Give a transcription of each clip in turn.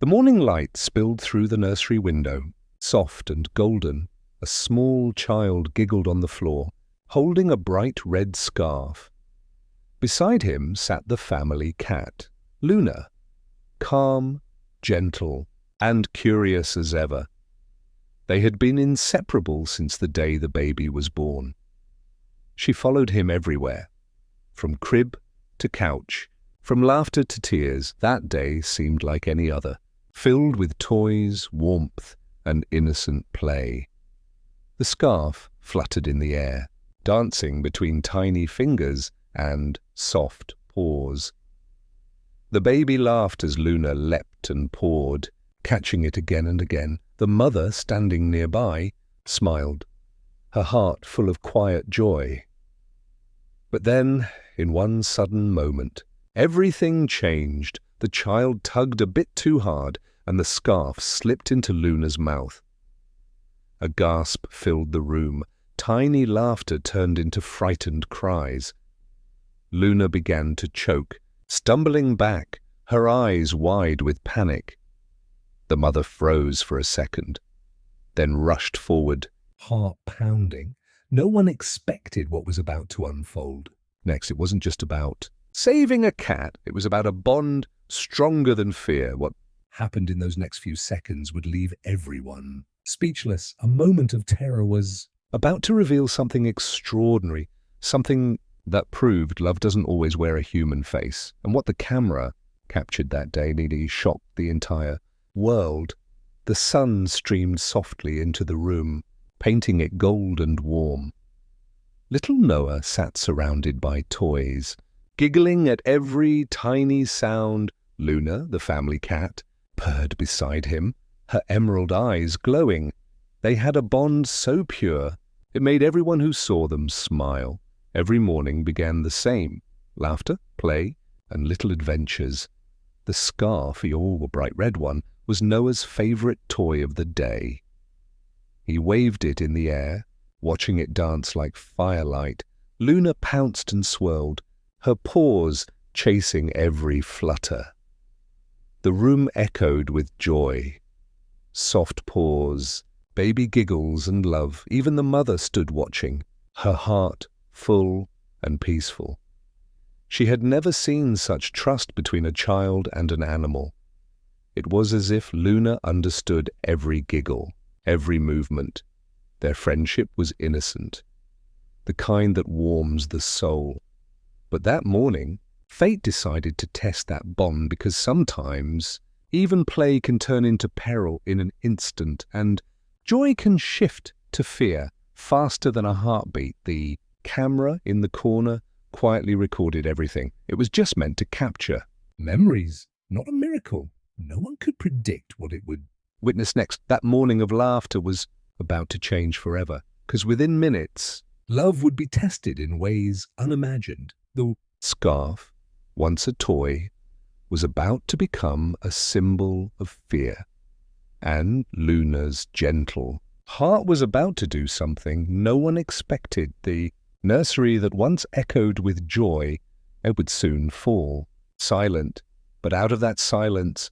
The morning light spilled through the nursery window, soft and golden. A small child giggled on the floor, holding a bright red scarf. Beside him sat the family cat, Luna, calm, gentle, and curious as ever. They had been inseparable since the day the baby was born. She followed him everywhere, from crib to couch, from laughter to tears. That day seemed like any other, filled with toys, warmth, and innocent play. The scarf fluttered in the air, dancing between tiny fingers and soft paws. The baby laughed as Luna leapt and pawed, catching it again and again. The mother, standing nearby, smiled, her heart full of quiet joy. But then, in one sudden moment, everything changed. The child tugged a bit too hard, and the scarf slipped into Luna's mouth. A gasp filled the room. Tiny laughter turned into frightened cries. Luna began to choke, stumbling back, her eyes wide with panic. The mother froze for a second, then rushed forward, heart pounding. No one expected what was about to unfold. Next, it wasn't just about saving a cat. It was about a bond stronger than fear. What happened in those next few seconds would leave everyone speechless. A moment of terror was about to reveal something extraordinary, something that proved love doesn't always wear a human face. And what the camera captured that day nearly shocked the entire world. The sun streamed softly into the room, painting it gold and warm. Little Noah sat surrounded by toys, giggling at every tiny sound. Luna, the family cat, purred beside him, her emerald eyes glowing. They had a bond so pure, it made everyone who saw them smile. Every morning began the same: laughter, play, and little adventures. The scarf, he wore a bright red one, was Noah's favorite toy of the day. He waved it in the air, watching it dance like firelight. Luna pounced and swirled, her paws chasing every flutter. The room echoed with joy. Soft paws, baby giggles and love. Even the mother stood watching, her heart full and peaceful. She had never seen such trust between a child and an animal. It was as if Luna understood every giggle, every movement. Their friendship was innocent, the kind that warms the soul. But that morning, fate decided to test that bond, because sometimes even play can turn into peril in an instant, and joy can shift to fear faster than a heartbeat. The camera in the corner quietly recorded everything. It was just meant to capture memories, not a miracle. No one could predict what it would witness next. That morning of laughter was about to change forever, because within minutes, love would be tested in ways unimagined. The scarf, once a toy, was about to become a symbol of fear. And Luna's gentle heart was about to do something no one expected. The nursery that once echoed with joy, it would soon fall, silent. But out of that silence,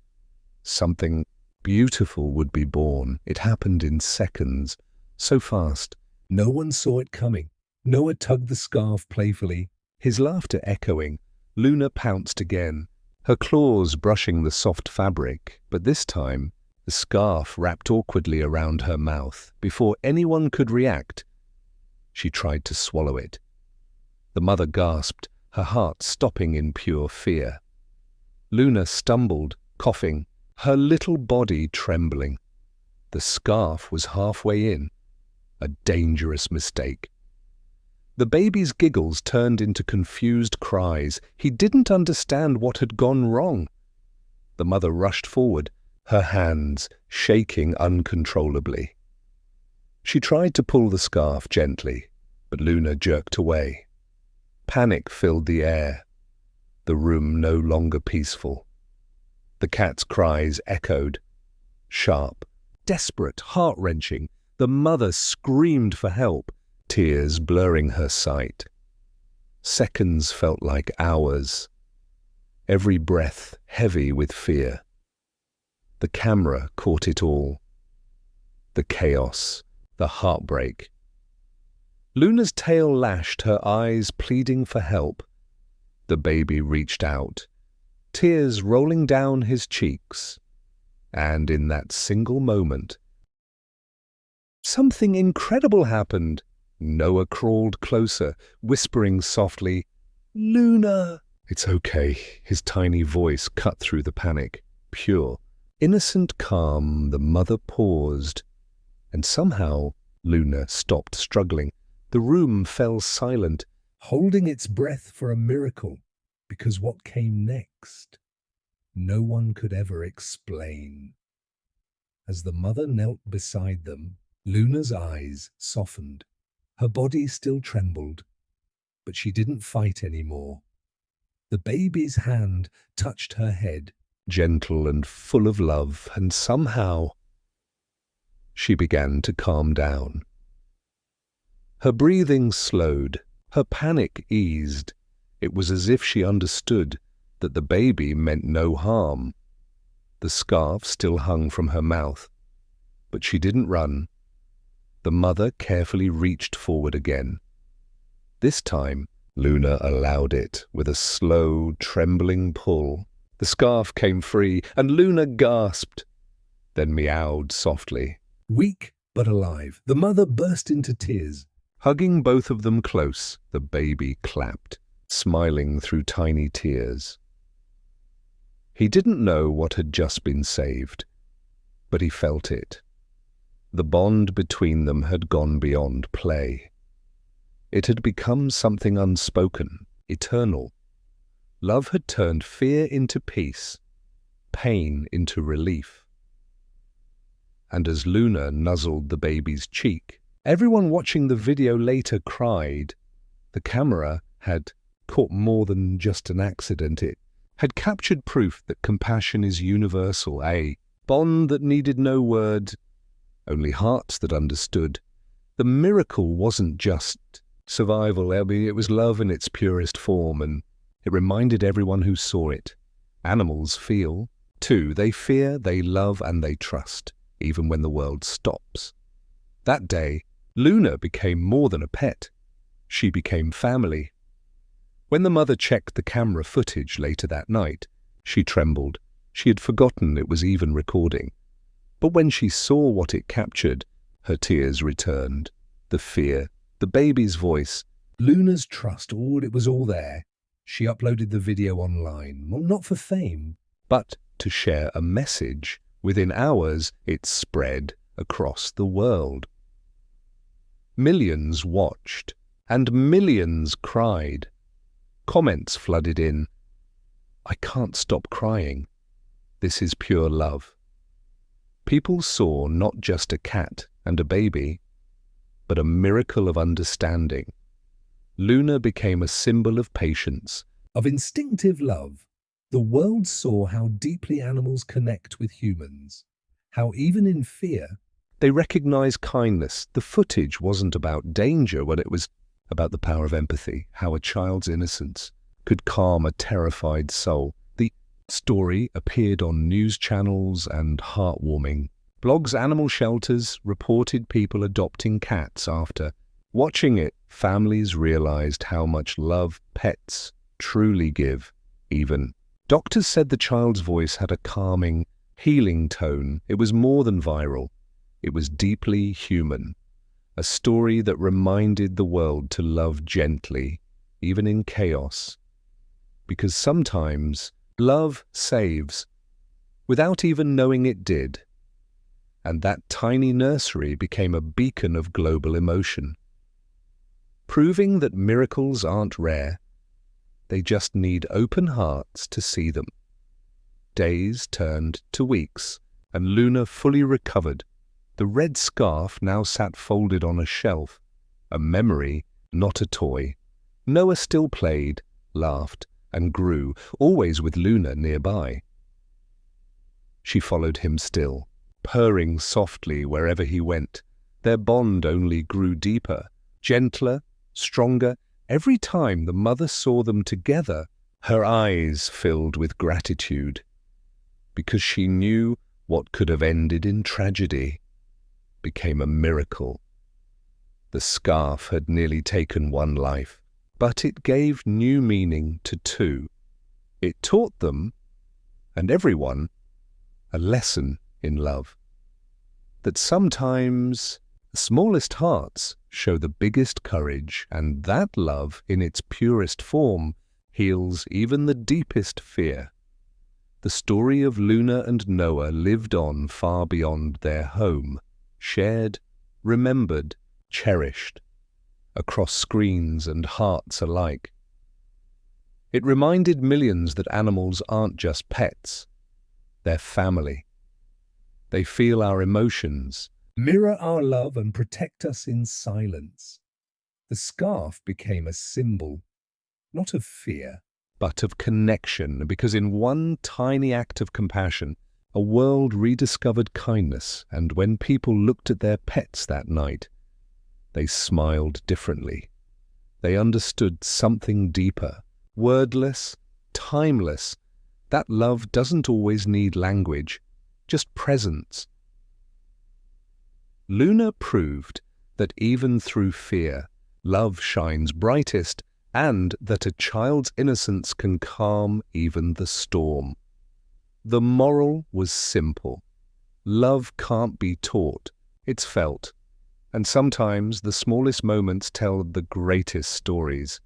something beautiful would be born. It happened in seconds, so fast. No one saw it coming. Noah tugged the scarf playfully, his laughter echoing. Luna pounced again, her claws brushing the soft fabric, but this time the scarf wrapped awkwardly around her mouth. Before anyone could react, she tried to swallow it. The mother gasped, her heart stopping in pure fear. Luna stumbled, coughing, her little body trembling. The scarf was halfway in, a dangerous mistake. The baby's giggles turned into confused cries. He didn't understand what had gone wrong. The mother rushed forward, her hands shaking uncontrollably. She tried to pull the scarf gently, but Luna jerked away. Panic filled the air, the room no longer peaceful. The cat's cries echoed, sharp, desperate, heart-wrenching. The mother screamed for help, tears blurring her sight. Seconds felt like hours, every breath heavy with fear. The camera caught it all. The chaos, the heartbreak. Luna's tail lashed, her eyes pleading for help. The baby reached out, tears rolling down his cheeks. And in that single moment, something incredible happened. Noah crawled closer, whispering softly, "Luna!" "It's okay." His tiny voice cut through the panic. Pure, innocent calm. The mother paused, and somehow Luna stopped struggling. The room fell silent, holding its breath for a miracle, because what came next, no one could ever explain. As the mother knelt beside them, Luna's eyes softened. Her body still trembled, but she didn't fight anymore. The baby's hand touched her head, gentle and full of love, and somehow she began to calm down. Her breathing slowed, her panic eased. It was as if she understood that the baby meant no harm. The scarf still hung from her mouth, but she didn't run. The mother carefully reached forward again. This time, Luna allowed it with a slow, trembling pull. The scarf came free, and Luna gasped, then meowed softly. Weak but alive, the mother burst into tears. Hugging both of them close, the baby clapped, smiling through tiny tears. He didn't know what had just been saved, but he felt it. The bond between them had gone beyond play. It had become something unspoken, eternal. Love had turned fear into peace, pain into relief. And as Luna nuzzled the baby's cheek, everyone watching the video later cried. The camera had caught more than just an accident. It had captured proof that compassion is universal, a bond that needed no word, only hearts that understood. The miracle wasn't just survival, it was love in its purest form, and it reminded everyone who saw it. Animals feel, too. They fear, they love, and they trust, even when the world stops. That day, Luna became more than a pet. She became family. When the mother checked the camera footage later that night, she trembled. She had forgotten it was even recording. But when she saw what it captured, her tears returned. The fear, the baby's voice, Luna's trust, it was all there. She uploaded the video online, not for fame, but to share a message. Within hours, it spread across the world. Millions watched, and millions cried. Comments flooded in. "I can't stop crying. This is pure love." People saw not just a cat and a baby, but a miracle of understanding. Luna became a symbol of patience, of instinctive love. The world saw how deeply animals connect with humans, how even in fear, they recognize kindness. The footage wasn't about danger, but it was about the power of empathy, how a child's innocence could calm a terrified soul. The story appeared on news channels and heartwarming blogs. Animal shelters reported people adopting cats after watching it. Families realized how much love pets truly give. Even doctors said the child's voice had a calming, healing tone. It was more than viral. It was deeply human. A story that reminded the world to love gently, even in chaos. Because sometimes love saves, without even knowing it did. And that tiny nursery became a beacon of global emotion, proving that miracles aren't rare. They just need open hearts to see them. Days turned to weeks, and Luna fully recovered. The red scarf now sat folded on a shelf, a memory, not a toy. Noah still played, laughed, and grew, always with Luna nearby. She followed him still, purring softly wherever he went. Their bond only grew deeper, gentler, stronger. Every time the mother saw them together, her eyes filled with gratitude, because she knew What could have ended in tragedy became a miracle. The scarf had nearly taken one life, but it gave new meaning to two. It taught them, and everyone, a lesson in love. That sometimes the smallest hearts show the biggest courage, and that love, in its purest form, heals even the deepest fear. The story of Luna and Noah lived on far beyond their home, shared, remembered, cherished, across screens and hearts alike. It reminded millions that animals aren't just pets, they're family. They feel our emotions, mirror our love, and protect us in silence. The scarf became a symbol, not of fear, but of connection, because in one tiny act of compassion, a world rediscovered kindness, and when people looked at their pets that night, they smiled differently. They understood something deeper, wordless, timeless. That love doesn't always need language, just presence. Luna proved that even through fear, love shines brightest, and that a child's innocence can calm even the storm. The moral was simple. Love can't be taught, it's felt. And sometimes the smallest moments tell the greatest stories.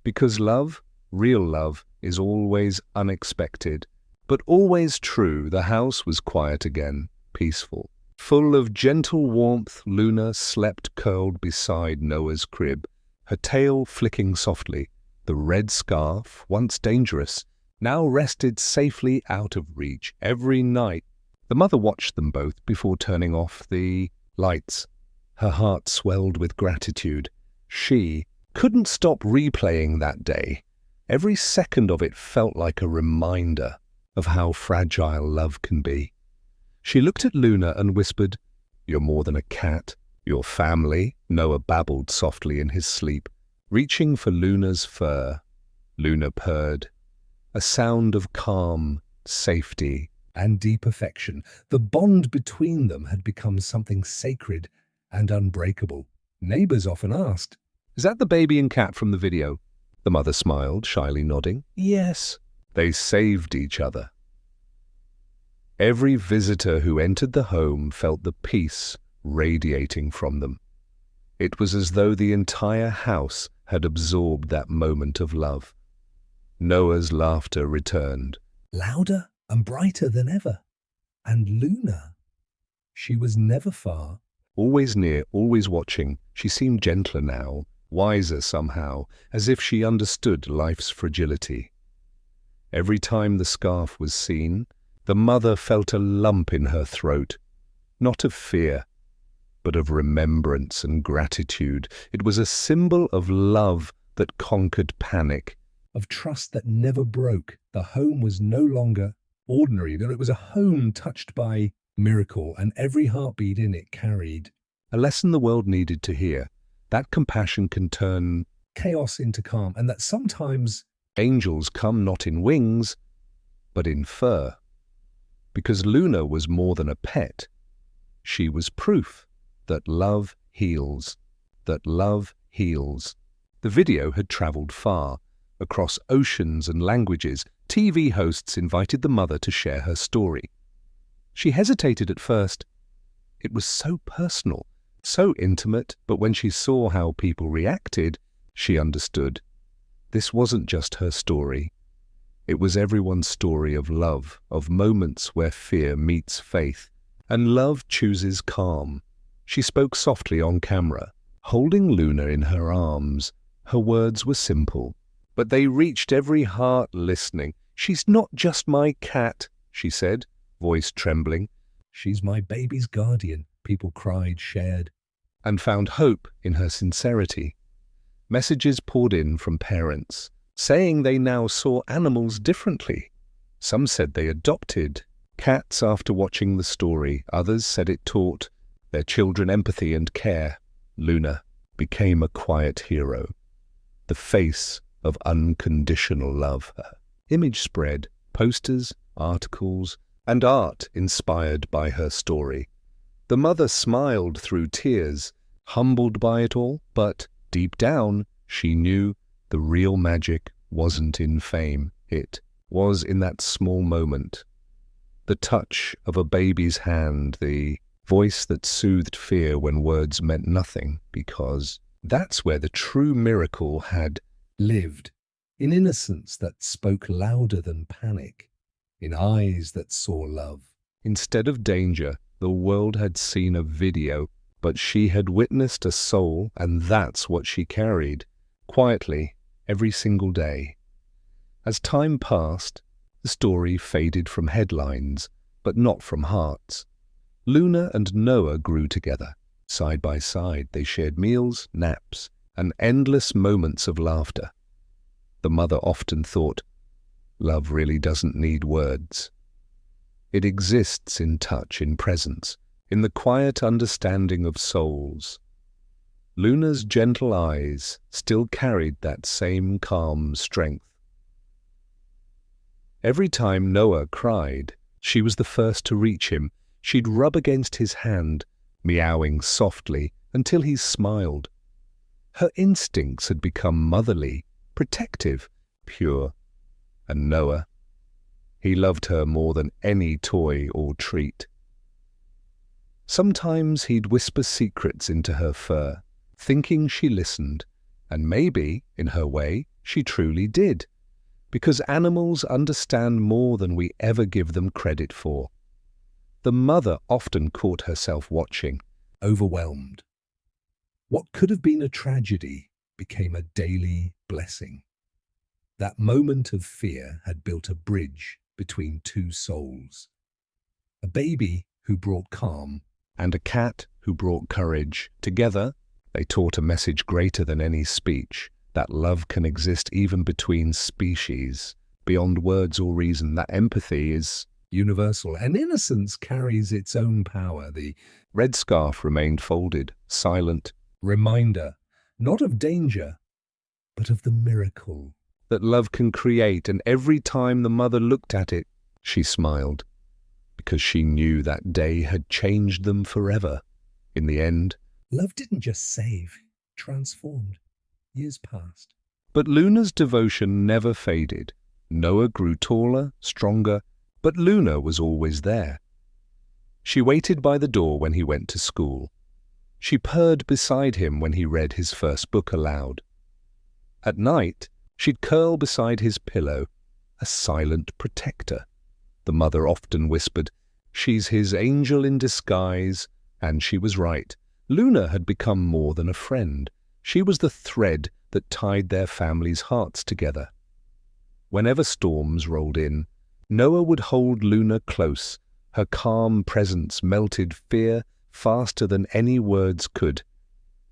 Because love, real love, is always unexpected, but always true. The house was quiet again, peaceful. Full of gentle warmth, Luna slept curled beside Noah's crib, her tail flicking softly. The red scarf, once dangerous, now rested safely out of reach. Every night, the mother watched them both before turning off the lights. Her heart swelled with gratitude. She couldn't stop replaying that day. Every second of it felt like a reminder of how fragile love can be. She looked at Luna and whispered, "You're more than a cat. You're family," Noah babbled softly in his sleep, reaching for Luna's fur. Luna purred, a sound of calm, safety, and deep affection. The bond between them had become something sacred and unbreakable. Neighbors often asked, "Is that the baby and cat from the video?" The mother smiled, shyly nodding. "Yes." They saved each other. Every visitor who entered the home felt the peace radiating from them. It was as though the entire house had absorbed that moment of love. Noah's laughter returned, louder and brighter than ever. And Luna, she was never far, always near, always watching. She seemed gentler now, wiser somehow, as if she understood life's fragility. Every time the scarf was seen, the mother felt a lump in her throat, not of fear, but of remembrance and gratitude. It was a symbol of love that conquered panic, of trust that never broke. The home was no longer ordinary, that it was a home touched by miracle, and every heartbeat in it carried a lesson the world needed to hear, that compassion can turn chaos into calm, and that sometimes angels come not in wings, but in fur. Because Luna was more than a pet. She was proof that love heals, that love heals. The video had traveled far, across oceans and languages. TV hosts invited the mother to share her story. She hesitated at first. It was so personal, so intimate, but when she saw how people reacted, she understood. This wasn't just her story. It was everyone's story of love, of moments where fear meets faith, and love chooses calm. She spoke softly on camera, holding Luna in her arms. Her words were simple, but they reached every heart listening. "She's not just my cat," she said, voice trembling. "She's my baby's guardian," people cried, shared, and found hope in her sincerity. Messages poured in from parents, saying they now saw animals differently. Some said they adopted cats after watching the story. Others said it taught their children empathy and care. Luna became a quiet hero, the face of unconditional love. Her image spread, posters, articles, and art inspired by her story. The mother smiled through tears, humbled by it all, but deep down she knew the real magic wasn't in fame. It was in that small moment. The touch of a baby's hand, the voice that soothed fear when words meant nothing, because that's where the true miracle had lived, in innocence that spoke louder than panic, in eyes that saw love. Instead of danger, the world had seen a video, but she had witnessed a soul, and that's what she carried, quietly, every single day. As time passed, the story faded from headlines, but not from hearts. Luna and Noah grew together. Side by side, they shared meals, naps, and endless moments of laughter. The mother often thought, love really doesn't need words. It exists in touch, in presence, in the quiet understanding of souls. Luna's gentle eyes still carried that same calm strength. Every time Noah cried, she was the first to reach him. She'd rub against his hand, meowing softly until he smiled. Her instincts had become motherly, protective, pure. And Noah, he loved her more than any toy or treat. Sometimes he'd whisper secrets into her fur, thinking she listened, and maybe, in her way, she truly did, because animals understand more than we ever give them credit for. The mother often caught herself watching, overwhelmed. What could have been a tragedy became a daily blessing. That moment of fear had built a bridge between two souls. A baby who brought calm and a cat who brought courage. Together, they taught a message greater than any speech, that love can exist even between species, beyond words or reason, that empathy is universal, and innocence carries its own power. The red scarf remained folded, silent, reminder, not of danger, but of the miracle that love can create. And every time the mother looked at it, she smiled, because she knew that day had changed them forever. In the end, love didn't just save, it transformed. Years passed. But Luna's devotion never faded. Noah grew taller, stronger, but Luna was always there. She waited by the door when he went to school. She purred beside him when he read his first book aloud. At night, she'd curl beside his pillow, a silent protector. The mother often whispered, "She's his angel in disguise," and she was right. Luna had become more than a friend. She was the thread that tied their families' hearts together. Whenever storms rolled in, Noah would hold Luna close. Her calm presence melted fear faster than any words could.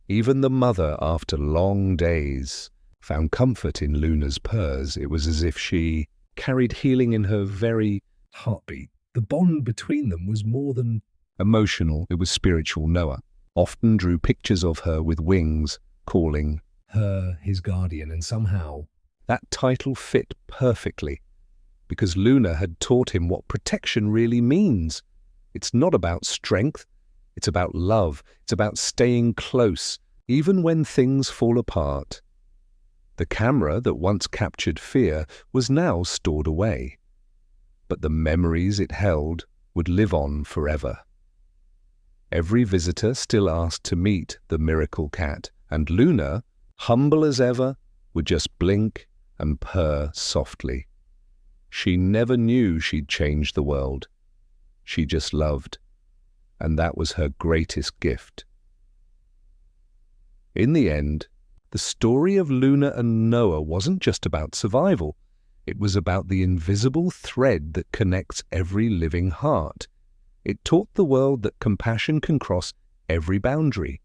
Even the mother, after long days, found comfort in Luna's purrs. It was as if she carried healing in her very heartbeat. The bond between them was more than emotional, it was spiritual. Noah often drew pictures of her with wings, calling her his guardian, and somehow that title fit perfectly, because Luna had taught him what protection really means. It's not about strength, it's about love, it's about staying close, even when things fall apart. The camera that once captured fear was now stored away, but the memories it held would live on forever. Every visitor still asked to meet the miracle cat, and Luna, humble as ever, would just blink and purr softly. She never knew she'd changed the world. She just loved, and that was her greatest gift. In the end, the story of Luna and Noah wasn't just about survival. It was about the invisible thread that connects every living heart. It taught the world that compassion can cross every boundary,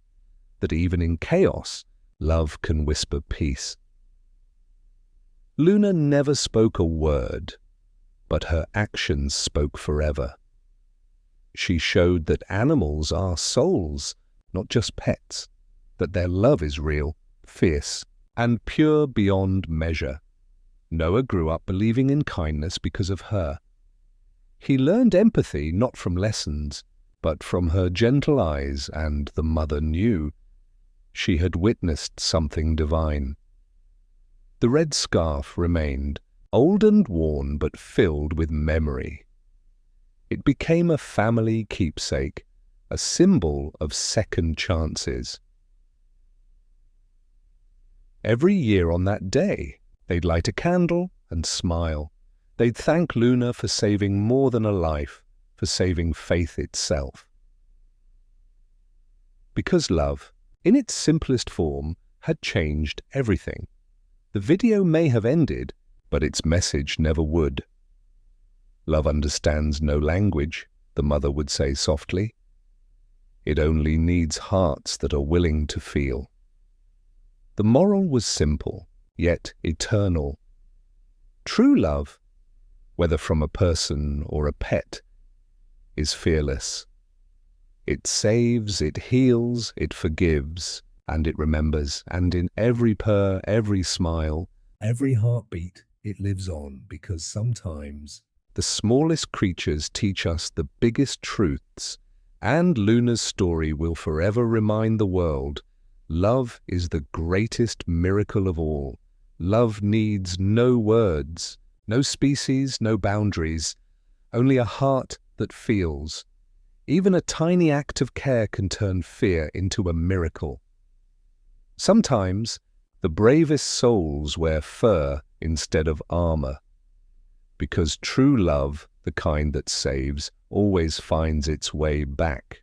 that even in chaos, love can whisper peace. Luna never spoke a word, but her actions spoke forever. She showed that animals are souls, not just pets, that their love is real, fierce, and pure beyond measure. Noah grew up believing in kindness because of her. He learned empathy not from lessons, but from her gentle eyes, and the mother knew she had witnessed something divine. The red scarf remained, old and worn but filled with memory. It became a family keepsake, a symbol of second chances. Every year on that day, they'd light a candle and smile. They'd thank Luna for saving more than a life, for saving faith itself. Because love, in its simplest form, had changed everything. The video may have ended, but its message never would. Love understands no language, the mother would say softly. It only needs hearts that are willing to feel. The moral was simple, yet eternal. True love, whether from a person or a pet, is fearless. It saves, it heals, it forgives, and it remembers, and in every purr, every smile, every heartbeat, it lives on, because sometimes the smallest creatures teach us the biggest truths, and Luna's story will forever remind the world, love is the greatest miracle of all. Love needs no words, no species, no boundaries, only a heart that feels. Even a tiny act of care can turn fear into a miracle. Sometimes, the bravest souls wear fur instead of armor, because true love, the kind that saves, always finds its way back.